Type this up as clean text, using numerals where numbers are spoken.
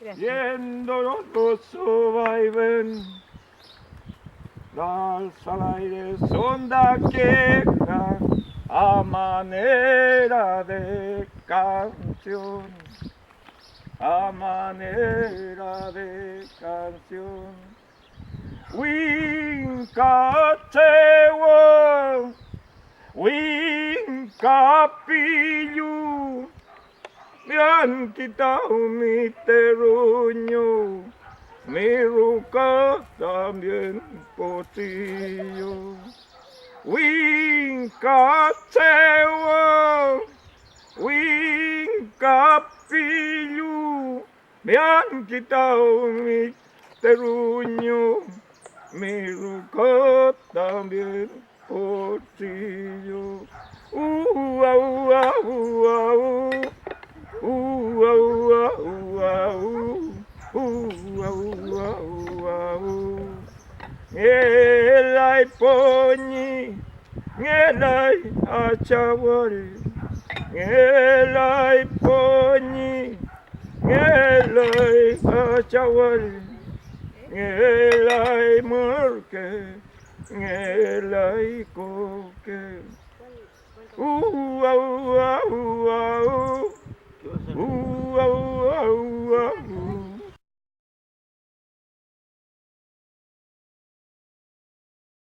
Viendo los gozo vaivén, alza al aire sonda queja a manera de canción, a manera de canción. Winka tregua, winka pillu, me han quitado mi terruño, mi ruca también pocillo. Winka tregua, winka pillu, me han quitado mi terruño, mi ruca también pocillo. Au, au, au. Ngelai ponyi, ngelai achawari, ngelai ponyi, ngelai achawari, ngelai merke, ngelai koke. Au, au, au.